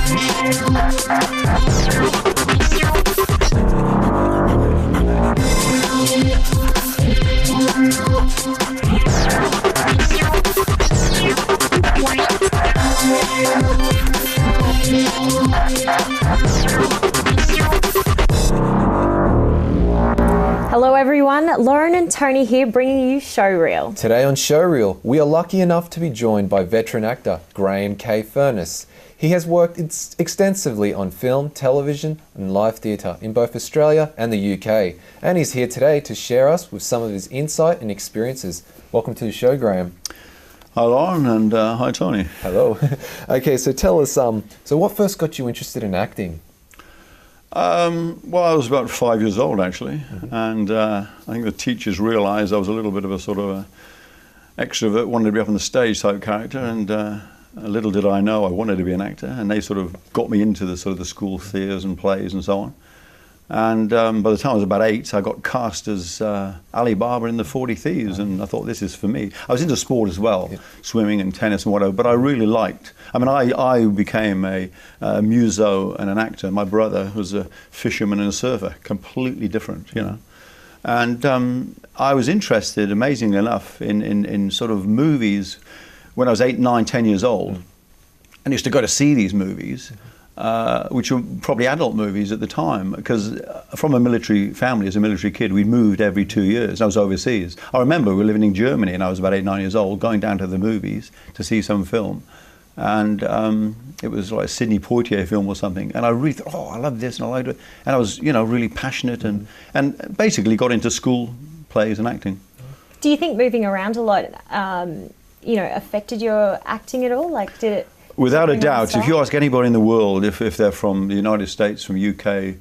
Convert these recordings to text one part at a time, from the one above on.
Hello everyone, Lauren and Toni here bringing you Showreel. Today on Showreel, we are lucky enough to be joined by veteran actor Graham Furness. He has worked extensively on film, television and live theatre in both Australia and the UK, and he's here today to share us with some of his insight and experiences. Welcome to the show, Graham. Hi Lauren, and hi Toni. Hello. Okay, so tell us, so what first got you interested in acting? Well, I was about 5 years old actually, and I think the teachers realised I was a little bit of a sort of a extrovert, wanted to be up on the stage type character, and little did I know I wanted to be an actor, and they sort of got me into the sort of the school theatres and plays and so on. And by the time I was about 8, I got cast as Ali Baba in The 40 Thieves, and I thought, this is for me. I was into sport as well, swimming and tennis and whatever, but I really liked, I mean, I became a muso and an actor. My brother was a fisherman and a surfer, completely different, you know. And I was interested, amazingly enough, in sort of movies when I was 8, 9, 10 years old, and used to go to see these movies. Which were probably adult movies at the time, because from a military family, as a military kid, we moved every 2 years. I was overseas. I remember we were living in Germany, and I was about 8, 9 years old, going down to the movies to see some film. And it was like a Sidney Poitier film or something. And I really thought, oh, I love this, and I liked it. And I was, you know, really passionate, and basically got into school plays and acting. Do you think moving around a lot, you know, affected your acting at all? Like, did it? Without a doubt, if you ask anybody in the world, if they're from the United States, from UK,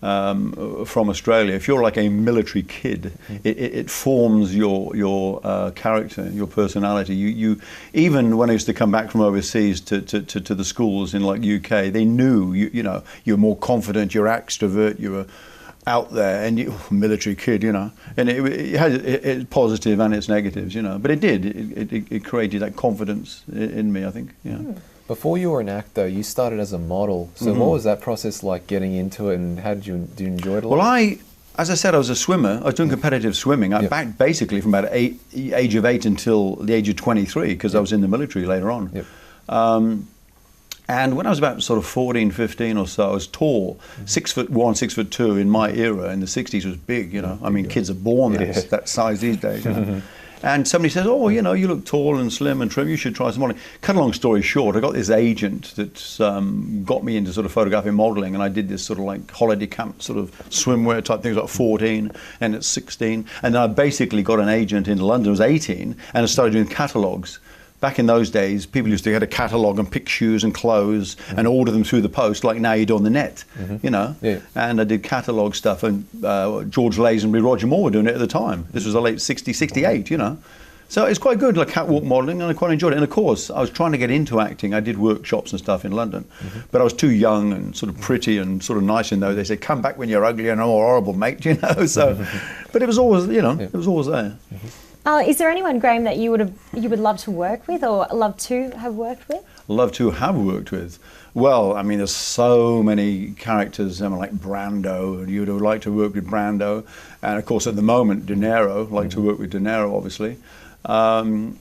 from Australia, if you're like a military kid, it forms your character, your personality. You even when I used to come back from overseas to the schools in like UK, they knew you know, you're more confident, you're extrovert, you were out there, and you military kid, you know, and it has its positive and its negatives, you know, but it created that confidence in me, I think. Yeah. Before you were an actor, you started as a model. So what was that process like, getting into it, and how did you enjoy it a lot? Well, as I said, I was a swimmer. I was doing competitive swimming. I backed basically from about age of 8 until the age of 23, because I was in the military later on. And when I was about sort of 14, 15 or so, I was tall, 6'1", 6'2". In my era, in the 60s, was big, you know. I mean, kids are born that size these days, you know. And somebody says, oh, you know, you look tall and slim and trim, you should try some modeling. Cut a long story short, I got this agent that got me into sort of photographic modeling, and I did this sort of like holiday camp sort of swimwear type things at 14 and at 16. And then I basically got an agent in London. I was 18, and I started doing catalogues. Back in those days, people used to get a catalogue and pick shoes and clothes and order them through the post, like now you do on the net, you know. And I did catalogue stuff, and George Lazenby, Roger Moore were doing it at the time. This was the late 60s, 68, you know. So it's quite good, like catwalk modelling, and I quite enjoyed it. And of course, I was trying to get into acting. I did workshops and stuff in London, but I was too young and sort of pretty and sort of nice in those. They said, come back when you're ugly and horrible, mate, you know. So, but it was always, you know, it was always there. Is there anyone, Graham, that you would love to work with, or love to have worked with? Love to have worked with. Well, I mean, there's so many characters, I mean, like Brando, and you'd like to work with Brando, and of course at the moment De Niro, like to work with De Niro, obviously. One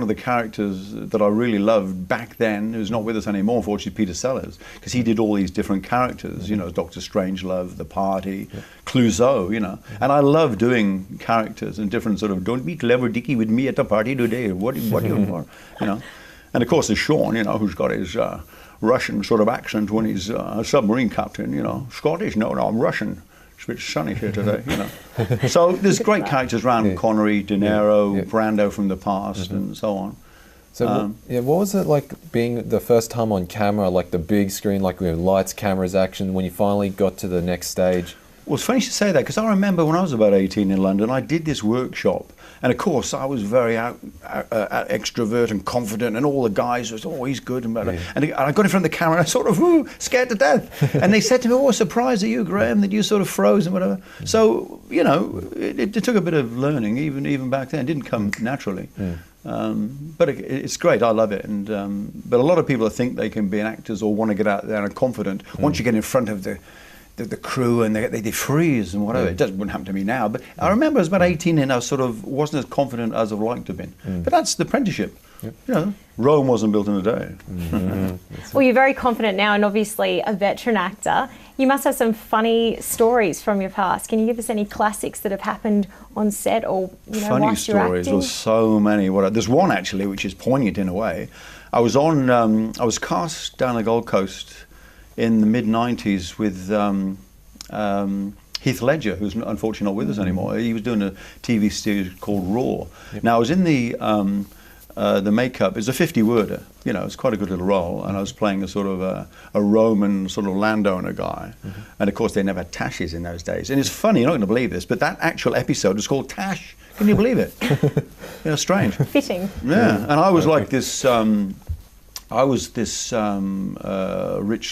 of the characters that I really loved back then, who's not with us anymore, unfortunately, Peter Sellers, because he did all these different characters, you know, Dr. Strangelove, The Party, Clouseau, you know, and I love doing characters and different sort of, don't be clever dicky with me at the party today, what do you want, you know. And of course there's Sean, you know, who's got his Russian sort of accent when he's a submarine captain, you know. Scottish? No, I'm Russian. It's a bit sunny here today, you know. So there's great characters around, Connery, De Niro, Brando from the past, and so on. So what was it like being the first time on camera, like the big screen, like with lights, cameras, action, when you finally got to the next stage? Well, it's funny you should say that, because I remember when I was about 18 in London, I did this workshop, and of course I was very extrovert and confident, and all the guys was, oh, he's good, and I got in front of the camera and I sort of scared to death, and they said to me, oh, surprised at you, Graham, that you sort of froze and whatever. So, you know, it took a bit of learning even back then. It didn't come naturally. But it's great. I love it. And but a lot of people think they can be actors or want to get out there and are confident. Once you get in front of the crew and they freeze and whatever. It wouldn't happen to me now. But I remember I was about 18 and I sort of wasn't as confident as I'd like to have been. But that's the apprenticeship. Yep. You know, Rome wasn't built in a day. Well, you're very confident now and obviously a veteran actor. You must have some funny stories from your past. Can you give us any classics that have happened on set or, you know, funny whilst you're stories? acting? There's so many. There's one actually which is poignant in a way. I was cast down the Gold Coast in the mid-90s with Heath Ledger, who's unfortunately not with us anymore. He was doing a TV series called Raw. Now I was in the makeup. It's a 50-worder, you know, it's quite a good little role, and I was playing a sort of a Roman sort of landowner guy, and of course they never had tashes in those days. And it's funny, you're not going to believe this, but that actual episode was called Tash. Can you believe it? You know, strange. Fitting. Yeah, and I was like this. Rich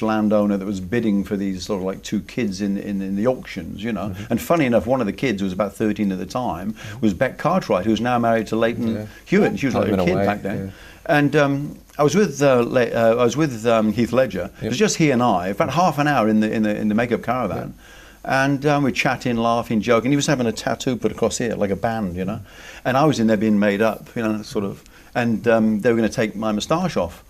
landowner that was bidding for these sort of like two kids in the auctions, you know. And funny enough, one of the kids, who was about 13 at the time, was Beck Cartwright, who's now married to Leighton Hewitt. She was like a kid back then. And I was with Heath Ledger. It was just he and I, about half an hour in the makeup caravan. And we're chatting, laughing, joking. He was having a tattoo put across here, like a band, you know. And I was in there being made up, you know, sort of. And they were going to take my moustache off.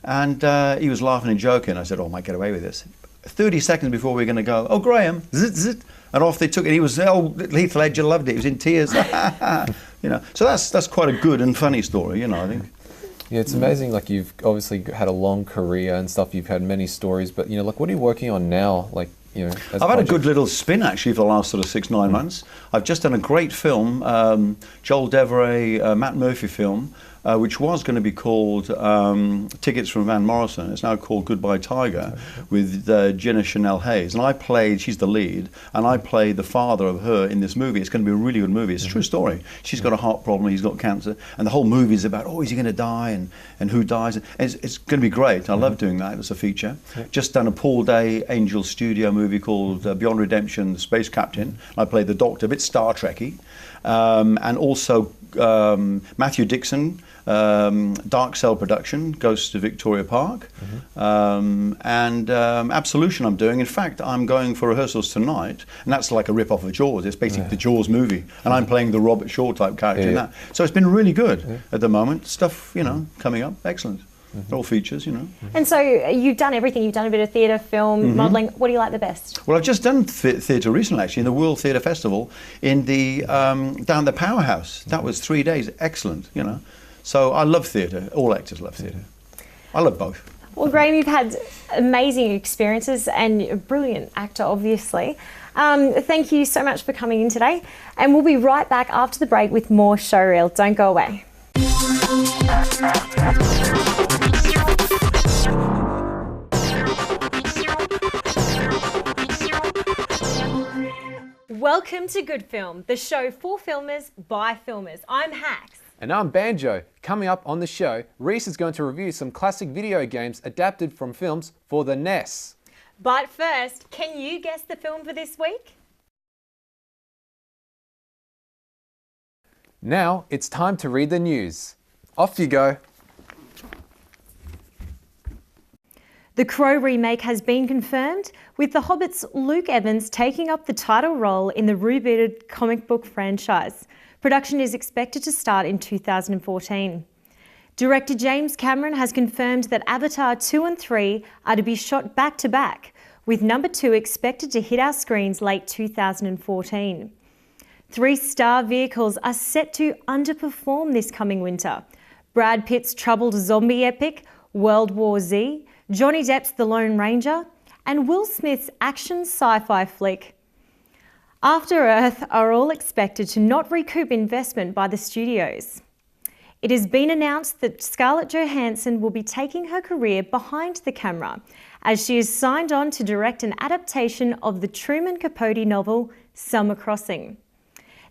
And he was laughing and joking. I said, "Oh, I might get away with this." 30 seconds before we were going to go, "Oh, Graham," zit, zit, and off they took it. He was, Heath Ledger loved it. He was in tears. You know, so that's quite a good and funny story, you know, I think. Yeah, it's amazing. Like, you've obviously had a long career and stuff. You've had many stories, but, you know, like, what are you working on now? Like, you know, I've had a good little spin actually for the last sort of 6-9 months. I've just done a great film, Joel Deveray, Matt Murphy film, which was going to be called Tickets from Van Morrison. It's now called Goodbye Tiger, with Jenna Chanel Hayes. And she's the lead, and I played the father of her in this movie. It's going to be a really good movie. It's a true story. She's got a heart problem, he's got cancer, and the whole movie is about, is he going to die, and who dies? And it's going to be great. I love doing that as a feature. Just done a Paul Day Angel Studio movie called Beyond Redemption, The Space Captain. I played the Doctor, a bit Star Trekky. And also Matthew Dixon, Dark Cell Production, Ghosts to Victoria Park, and Absolution I'm doing. In fact, I'm going for rehearsals tonight, and that's like a rip-off of Jaws. It's basically the Jaws movie, and I'm playing the Robert Shaw type character in that. So it's been really good at the moment. Stuff, you know, coming up, excellent. All features, you know. And so you've done everything. You've done a bit of theatre, film, modelling. What do you like the best? Well, I've just done theatre recently, actually, in the World Theatre Festival in the down the Powerhouse. That was 3 days, excellent, you know. So I love theatre. All actors love theatre. I love both. Well, Graham, you've had amazing experiences and you're a brilliant actor, obviously. Thank you so much for coming in today. And we'll be right back after the break with more Showreel. Don't go away. Welcome to Good Film, the show for filmers by filmers. I'm Hax. And I'm Banjo. Coming up on the show, Reese is going to review some classic video games adapted from films for the NES. But first, can you guess the film for this week? Now it's time to read the news. Off you go. The Crow remake has been confirmed, with The Hobbit's Luke Evans taking up the title role in the rebooted comic book franchise. Production is expected to start in 2014. Director James Cameron has confirmed that Avatar 2 and 3 are to be shot back-to-back, with number 2 expected to hit our screens late 2014. 3 Star vehicles are set to underperform this coming winter. Brad Pitt's troubled zombie epic, World War Z, Johnny Depp's The Lone Ranger, and Will Smith's action sci-fi flick After Earth are all expected to not recoup investment by the studios. It has been announced that Scarlett Johansson will be taking her career behind the camera as she is signed on to direct an adaptation of the Truman Capote novel Summer Crossing.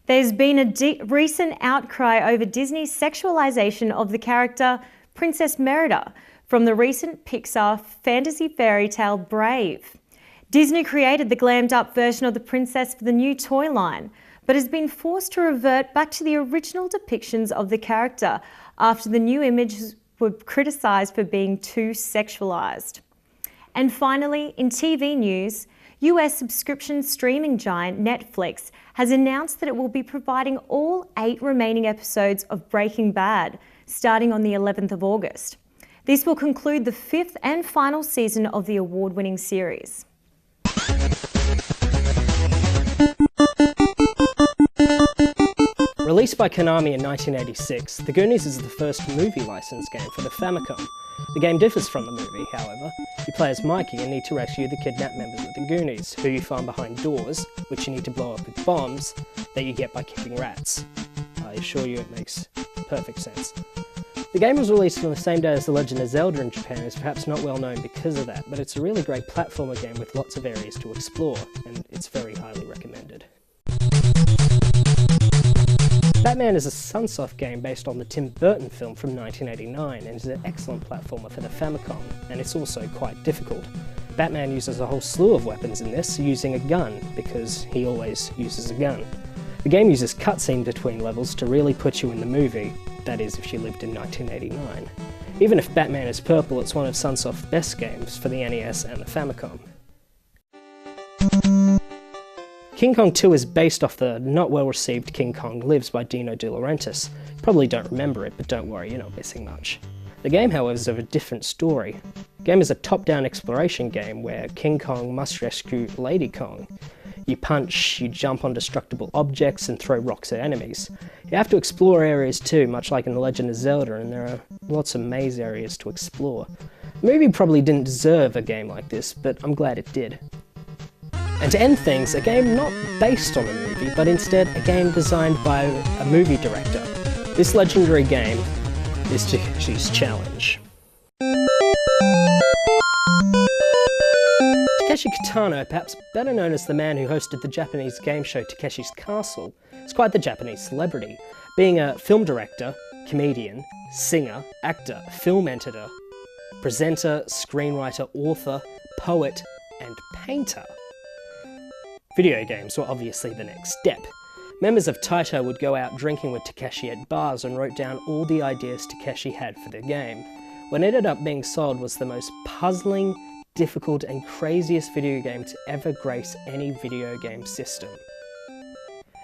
There's been a recent outcry over Disney's sexualization of the character Princess Merida from the recent Pixar fantasy fairy tale Brave. Disney created the glammed up version of the princess for the new toy line, but has been forced to revert back to the original depictions of the character after the new images were criticised for being too sexualised. And finally, in TV news, US subscription streaming giant Netflix has announced that it will be providing all 8 remaining episodes of Breaking Bad, starting on the 11th of August. This will conclude the 5th and final season of the award-winning series. Released by Konami in 1986, The Goonies is the first movie license game for the Famicom. The game differs from the movie, however. You play as Mikey and need to rescue the kidnapped members of the Goonies, who you find behind doors, which you need to blow up with bombs that you get by kicking rats. I assure you it makes perfect sense. The game was released on the same day as The Legend of Zelda in Japan and is perhaps not well known because of that, but it's a really great platformer game with lots of areas to explore, and it's very highly recommended. Batman is a Sunsoft game based on the Tim Burton film from 1989 and is an excellent platformer for the Famicom, and it's also quite difficult. Batman uses a whole slew of weapons in this, using a gun, because he always uses a gun. The game uses cutscene between levels to really put you in the movie, that is if you lived in 1989. Even if Batman is purple, it's one of Sunsoft's best games for the NES and the Famicom. King Kong 2 is based off the not well-received King Kong Lives by Dino De Laurentiis. You probably don't remember it, but don't worry, you're not missing much. The game, however, is of a different story. The game is a top-down exploration game where King Kong must rescue Lady Kong. You punch, you jump on destructible objects and throw rocks at enemies. You have to explore areas too, much like in The Legend of Zelda, and there are lots of maze areas to explore. The movie probably didn't deserve a game like this, but I'm glad it did. And to end things, a game not based on a movie, but instead a game designed by a movie director. This legendary game is Takeshi's Challenge. Takeshi Kitano, perhaps better known as the man who hosted the Japanese game show Takeshi's Castle, is quite the Japanese celebrity, being a film director, comedian, singer, actor, film editor, presenter, screenwriter, author, poet, and painter. Video games were obviously the next step. Members of Taito would go out drinking with Takeshi at bars and wrote down all the ideas Takeshi had for the game. What ended up being sold was the most puzzling, difficult and craziest video game to ever grace any video game system.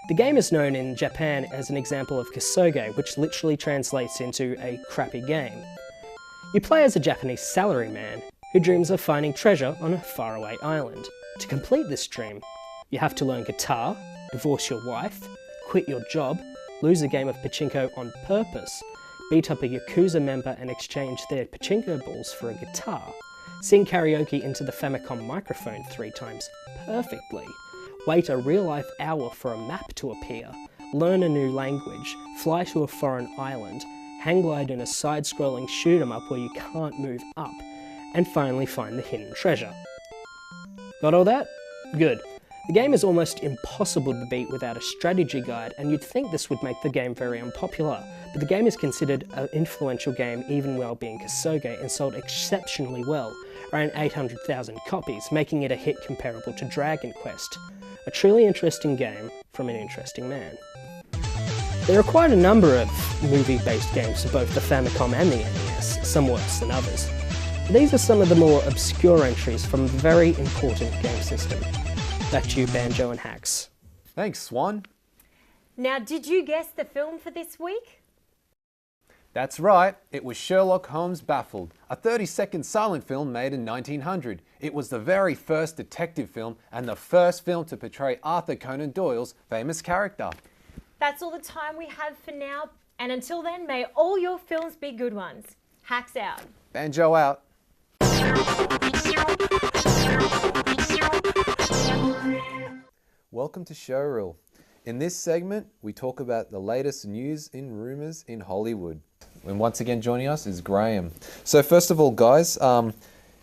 The game is known in Japan as an example of Kasuge, which literally translates into a crappy game. You play as a Japanese salaryman who dreams of finding treasure on a faraway island. To complete this dream, you have to learn guitar, divorce your wife, quit your job, lose a game of pachinko on purpose, beat up a Yakuza member and exchange their pachinko balls for a guitar, sing karaoke into the Famicom microphone 3 times perfectly, wait a real-life hour for a map to appear, learn a new language, fly to a foreign island, hang glide in a side-scrolling shoot-'em-up where you can't move up, and finally find the hidden treasure. Got all that? Good. The game is almost impossible to beat without a strategy guide, and you'd think this would make the game very unpopular, but the game is considered an influential game even while being Kasuge and sold exceptionally well, around 800,000 copies, making it a hit comparable to Dragon Quest. A truly interesting game from an interesting man. There are quite a number of movie-based games for both the Famicom and the NES, some worse than others. These are some of the more obscure entries from a very important game system. Back to you, Banjo and Hacks. Thanks, Swan. Now, did you guess the film for this week? That's right, it was Sherlock Holmes Baffled, a 30-second silent film made in 1900. It was the very first detective film and the first film to portray Arthur Conan Doyle's famous character. That's all the time we have for now, and until then, may all your films be good ones. Hacks out. Banjo out. Welcome to Showreel. In this segment, we talk about the latest news and rumours in Hollywood. And once again joining us is Graham. So first of all, guys,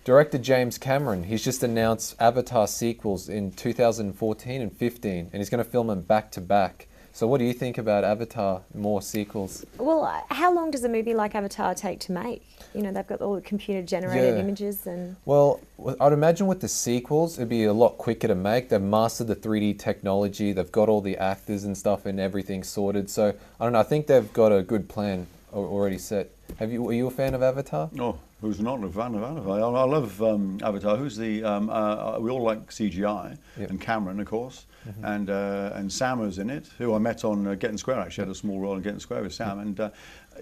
director James Cameron, he's just announced Avatar sequels in 2014 and 15, and he's going to film them back to back. So what do you think about Avatar? More sequels? Well, how long does a movie like Avatar take to make? You know, they've got all the computer-generated Yeah. images and... Well, I'd imagine with the sequels, it'd be a lot quicker to make. They've mastered the 3D technology. They've got all the actors and stuff and everything sorted. So, I don't know, I think they've got a good plan already set. Are you a fan of Avatar? Oh, who's not a fan of Avatar? I love Avatar. Who's the? We all like CGI, Yep. and Cameron, of course, and Sam was in it, who I met on Getting Square. Actually, had a small role in Getting Square with Sam, and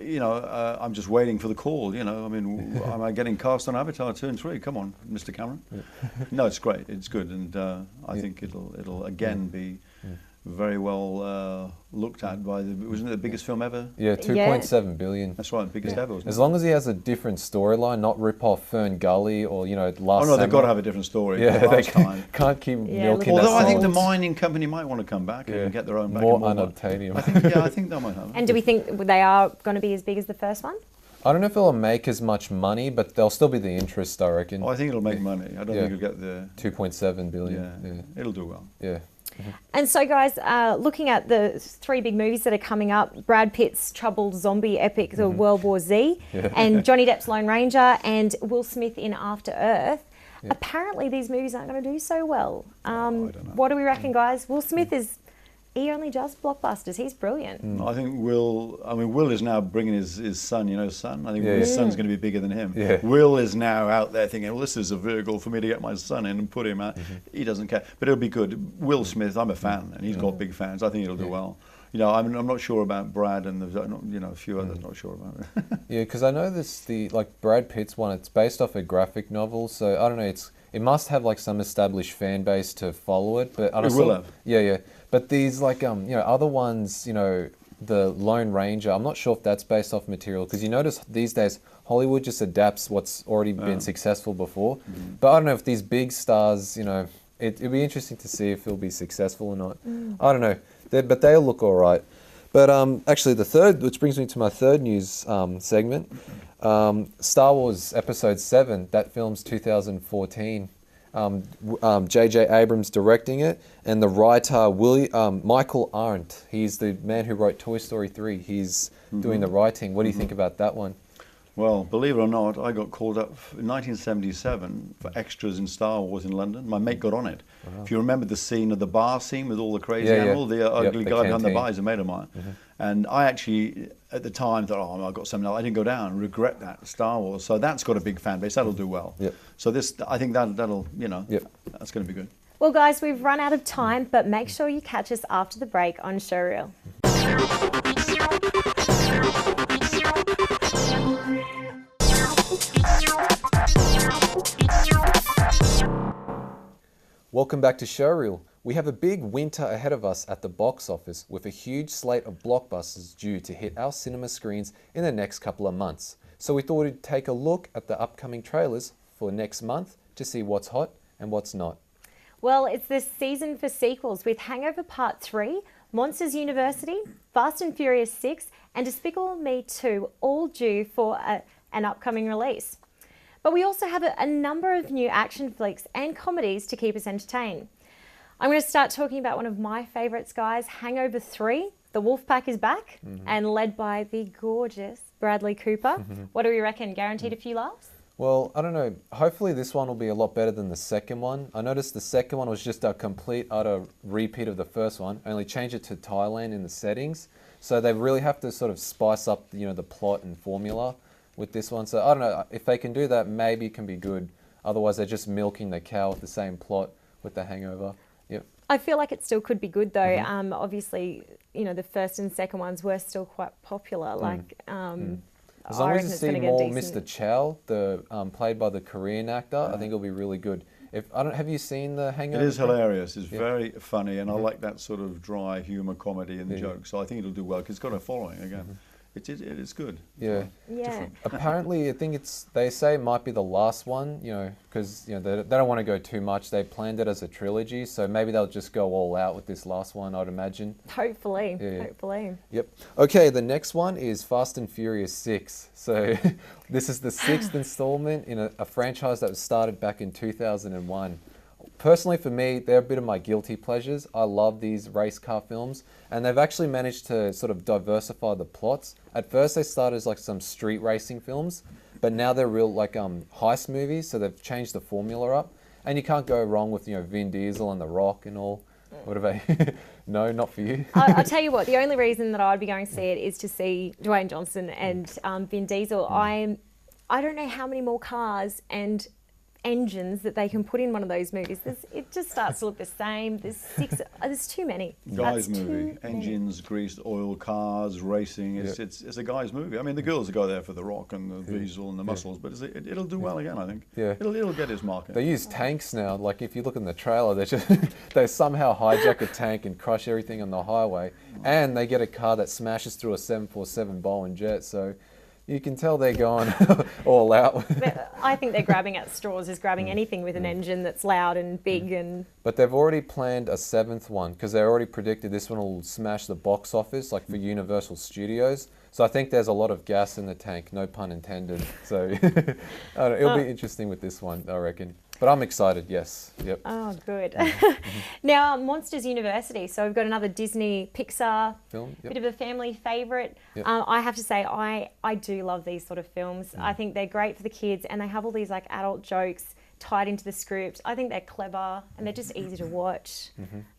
you know, I'm just waiting for the call. You know, I mean, am I getting cast on Avatar 2 and 3? Come on, Mr. Cameron. No, it's great. It's good, and I think it'll again be very well looked at by wasn't it the biggest film ever? Yeah, 2.7 billion. That's right, biggest ever. Wasn't As it? long as he has a different storyline, not rip off Fern Gully or, you know, Last Oh no, they've got to Samurai. have a different story. Yeah, they last time. can't keep Yeah, milking look- that Although I think the salt. mining company might want to come back and get their own back. More and unobtainium. I think they might have. And do we think they are going to be as big as the first one? I don't know if it'll make as much money, but there'll still be the interest, I reckon. Oh, I think it'll make money. I don't Yeah. think it'll get the. 2.7 billion. It'll do well. Yeah. And so, guys, looking at the three big movies that are coming up, Brad Pitt's troubled zombie epic, the World War Z, and Johnny Depp's Lone Ranger, and Will Smith in After Earth. Apparently, these movies aren't going to do so well. I don't know. What do we reckon, guys? Will Smith he only does blockbusters. He's brilliant. I think Will is now bringing his son, you know, his son. I think Yeah, his yeah. son's going to be bigger than him. Yeah. Will is now out there thinking, well, this is a vehicle for me to get my son in and put him out. He doesn't care. But it'll be good. Will Smith, I'm a fan, and he's got big fans. I think it'll do well. You know, I'm not sure about Brad and a few others. Not sure about it. Yeah, because I know like Brad Pitt's one, it's based off a graphic novel, so I don't know, it must have like some established fan base to follow it, but I don't It will have. Yeah. But these like you know, other ones, you know, the Lone Ranger, I'm not sure if that's based off material, because you notice these days Hollywood just adapts what's already been successful before. But I don't know if these big stars, you know, it'd be interesting to see if it'll be successful or not. I don't know, but they'll look all right. But actually, which brings me to my third news segment, Star Wars Episode VII. That film's 2014. J.J. Abrams directing it, and the writer Michael Arndt. He's the man who wrote Toy Story 3. He's doing the writing. What do you think about that one? Well, believe it or not, I got called up in 1977 for extras in Star Wars in London. My mate got on it. If you remember the scene of the bar scene with all the crazy animals, the ugly the guy behind the canteen. bar is a mate of mine. And I actually, at the time, thought, oh, I've got something else. I didn't go down. Regret that, Star Wars. So that's got a big fan base. That'll do well. Yep. So I think that'll, you know, that's going to be good. Well, guys, we've run out of time, but make sure you catch us after the break on Showreel. Welcome back to Showreel. We have a big winter ahead of us at the box office, with a huge slate of blockbusters due to hit our cinema screens in the next couple of months. So we thought we'd take a look at the upcoming trailers for next month to see what's hot and what's not. Well, it's this season for sequels with Hangover Part 3, Monsters University, Fast and Furious 6, and Despicable Me 2, all due for an upcoming release. But we also have a number of new action flicks and comedies to keep us entertained. I'm going to start talking about one of my favourites, guys, Hangover 3. The Wolfpack is back and led by the gorgeous Bradley Cooper. What do we reckon? Guaranteed a few laughs? Well, I don't know. Hopefully this one will be a lot better than the second one. I noticed the second one was just a complete, utter repeat of the first one, only change it to Thailand in the settings. So they really have to sort of spice up, you know, the plot and formula with this one. So I don't know, if they can do that, maybe it can be good. Otherwise, they're just milking the cow with the same plot with the Hangover. Yep. I feel like it still could be good though. Obviously, you know, the first and second ones were still quite popular. Like, As I long reckon as you it's see gonna get more decent. Mr. Chow, played by the Korean actor, I think it'll be really good. Have you seen the It Hangover? is hilarious. It's very funny, and I like that sort of dry humour comedy and the jokes. So I think it'll do well because it's got a following again. It is good. Yeah. Yeah. Apparently, I think they say it might be the last one, you know, because you know they don't want to go too much. They planned it as a trilogy, so maybe they'll just go all out with this last one, I'd imagine. Hopefully, Yeah. hopefully. Yep. Okay, the next one is Fast and Furious 6. So this is the 6th installment in a franchise that was started back in 2001. Personally, for me, they're a bit of my guilty pleasures. I love these race car films, and they've actually managed to sort of diversify the plots. At first, they started as like some street racing films, but now they're real like heist movies, so they've changed the formula up. And you can't go wrong with, you know, Vin Diesel and The Rock and all. What about you? No, not for you. I'll tell you what, the only reason that I'd be going to see it is to see Dwayne Johnson and Vin Diesel. I don't know how many more cars and engines that they can put in one of those movies. It just starts to look the same. There's too many. Guys movie, engines, greased oil, cars, racing. It's a guys movie. I mean, the girls go there for The Rock and the Diesel and the muscles, but it'll do well again, I think. Yeah. It'll get its market. They use tanks now. Like if you look in the trailer, they somehow hijack a tank and crush everything on the highway, and they get a car that smashes through a 747 Boeing jet. So you can tell they're going all out. I think they're grabbing at straws, is grabbing anything with an engine that's loud and big. But they've already planned a 7th one, because they already predicted this one will smash the box office, like for Universal Studios. So I think there's a lot of gas in the tank, no pun intended. So it'll be interesting with this one, I reckon. But I'm excited, yes. Yep. Oh, good. Now, Monsters University. So we've got another Disney Pixar Film, bit of a family favourite. Yep. I have to say, I do love these sort of films. I think they're great for the kids, and they have all these like adult jokes tied into the script. I think they're clever and they're just easy to watch.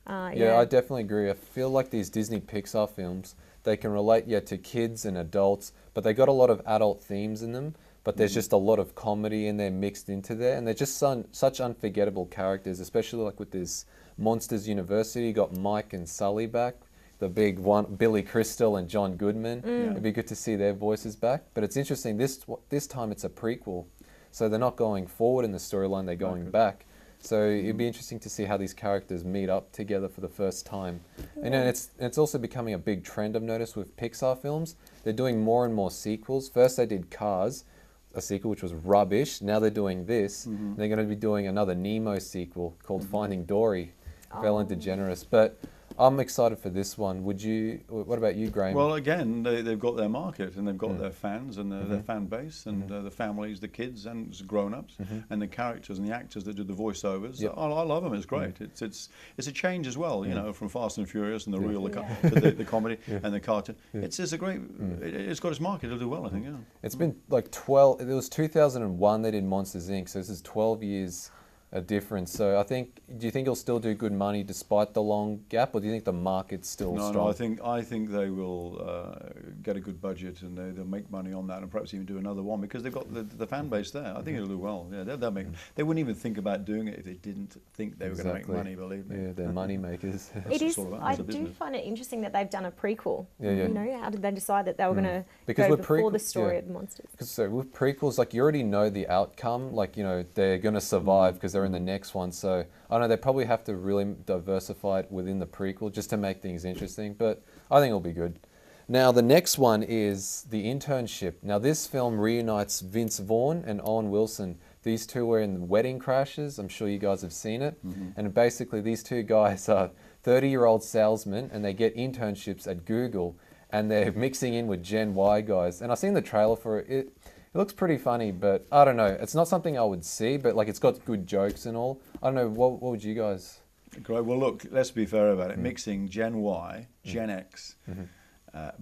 Yeah, I definitely agree. I feel like these Disney Pixar films, they can relate to kids and adults, but they got a lot of adult themes in them. But there's just a lot of comedy in there mixed into there, and they're just such unforgettable characters, especially like with this Monsters University. You got Mike and Sully back, the big one, Billy Crystal and John Goodman. It'd be good to see their voices back. But it's interesting, this time it's a prequel, so they're not going forward in the storyline, they're going back. So it'd be interesting to see how these characters meet up together for the first time. And then it's also becoming a big trend I've noticed with Pixar films. They're doing more and more sequels. First they did Cars, a sequel which was rubbish. Now they're doing this. They're going to be doing another Nemo sequel called Finding Dory. Ellen DeGeneres. But I'm excited for this one. What about you, Graham? Well, again, they've got their market and they've got their fans and their fan base and the families, the kids and grown-ups and the characters and the actors that do the voiceovers. Yep. I love them. It's great. It's a change as well, you know, from Fast and Furious and the real to the comedy and the cartoon. It's a great. It's got its market. It'll do well, I think. Yeah. It's been like 12. It was 2001 they did Monsters Inc. So this is 12 years. A difference. So do you think it'll still do good money despite the long gap, or do you think the market's still strong? No, I think they will get a good budget and they'll make money on that and perhaps even do another one because they've got the fan base there. I think it'll do well. Yeah, they'll make. They wouldn't even think about doing it if they didn't think they were going to make money. Believe me. Yeah, they're money makers. It is. I do find it interesting that they've done a prequel. You know, how did they decide that they were going to go before the story of the monsters? Because so with prequels, like you already know the outcome. Like you know they're going to survive because they're in the next one. So I don't know, they probably have to really diversify it within the prequel just to make things interesting, but I think it'll be good. Now the next one is The Internship. Now this film reunites Vince Vaughn and Owen Wilson. These two were in Wedding Crashers. I'm sure you guys have seen it. And basically these two guys are 30-year-old salesmen and they get internships at Google and they're mixing in with Gen Y guys. And I've seen the trailer for it. It looks pretty funny, but I don't know. It's not something I would see, but like it's got good jokes and all. I don't know. What would you guys? Great. Well, look. Let's be fair about it. Mixing Gen Y, Gen X,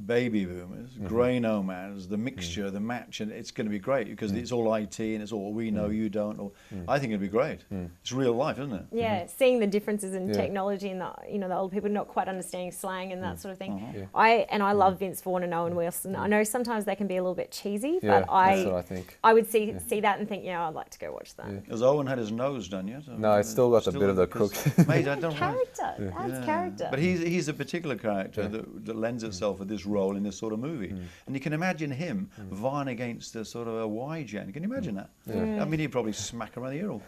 baby boomers, grey nomads, the mixture, the match, and it's going to be great because it's all IT and it's all we know, you don't. Or, I think it'd be great. It's real life, isn't it? Yeah, seeing the differences in technology and the old people not quite understanding slang and that sort of thing. I love Vince Vaughn and Owen Wilson. I know sometimes they can be a little bit cheesy, but that's what I think. I would see that and think, I'd like to go watch that. Has Owen had his nose done yet? No, it's still got a bit of the crook. Mate, I don't character, adds character. But he's a particular character that lends itself to this role in this sort of movie. And you can imagine him vying against a sort of a Y-gen. Can you imagine that? I mean, he'd probably smack him around the ear.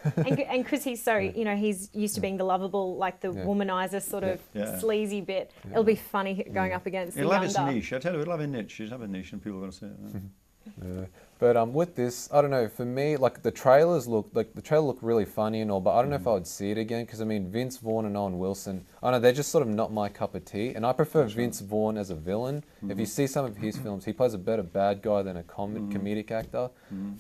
And because he's so, he's used to being the lovable, like the womanizer sort of sleazy bit. It'll be funny going up against the younger. He'll have his niche. I tell you, he'll have a niche. He'll have a niche and people are going to see it. But with this, I don't know, for me, like the trailer looked really funny and all, but I don't know if I would see it again because I mean Vince Vaughn and Owen Wilson, I don't know, they're just sort of not my cup of tea, and I prefer Vince Vaughn as a villain. If you see some of his films, he plays a better bad guy than a comedic actor.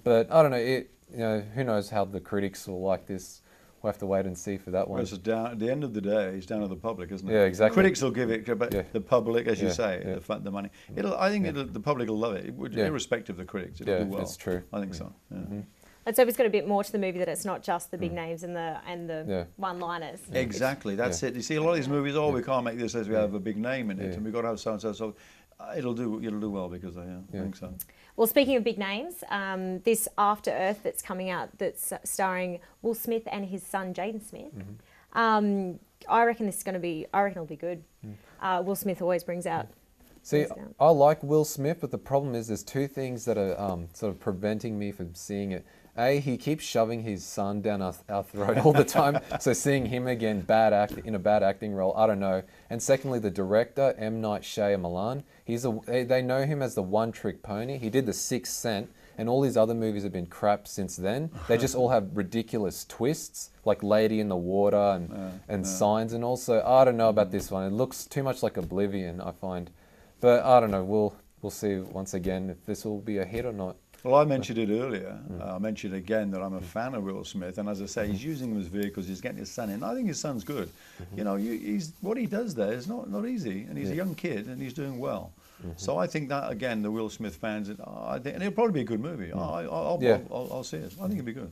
But I don't know, who knows how the critics will like this we'll have to wait and see for that one. Whereas at the end of the day, it's down to the public, isn't it? Yeah, exactly. Critics will give it, but the public, as you say, the money. I think the public will love it, irrespective of the critics. It'll do well. It's true. I think so. Yeah. Let's hope it's got a bit more to the movie, that it's not just the big names and the one-liners. Exactly, that's it. You see, a lot of these movies, we can't make this as we have a big name in it, and we've got to have so and so. So it'll do well because I think so. Well, speaking of big names, this After Earth that's coming out, that's starring Will Smith and his son Jaden Smith. I reckon this is going to be. I reckon it'll be good. Will Smith always brings out. See, I like Will Smith, but the problem is there's two things that are sort of preventing me from seeing it. A, he keeps shoving his son down our throat all the time, so seeing him again in a bad acting role, I don't know. And secondly, the director, M. Night Shyamalan, they know him as the one-trick pony. He did The Sixth Sense, and all his other movies have been crap since then. They just all have ridiculous twists, like Lady in the Water and Signs, and also, I don't know about this one. It looks too much like Oblivion, I find. But I don't know, we'll see once again if this will be a hit or not. Well, I mentioned it earlier. I mentioned again that I'm a fan of Will Smith, and as I say, he's using him as vehicles. He's getting his son in. I think his son's good. You know, what he does there is not easy, and he's a young kid, and he's doing well. So I think that again, the Will Smith fans, and it'll probably be a good movie. I'll see it. I think it'll be good.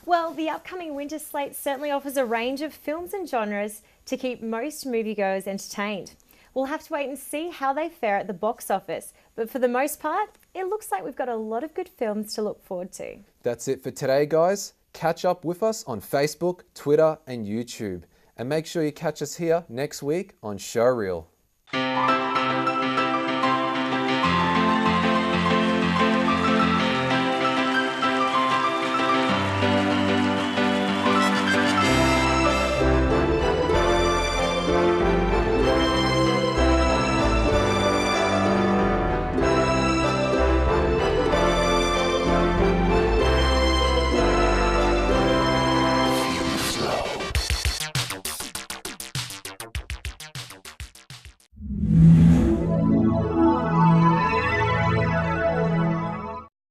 Well, the upcoming winter slate certainly offers a range of films and genres to keep most moviegoers entertained. We'll have to wait and see how they fare at the box office, but for the most part, it looks like we've got a lot of good films to look forward to. That's it for today, guys. Catch up with us on Facebook, Twitter and YouTube. And make sure you catch us here next week on Showreel.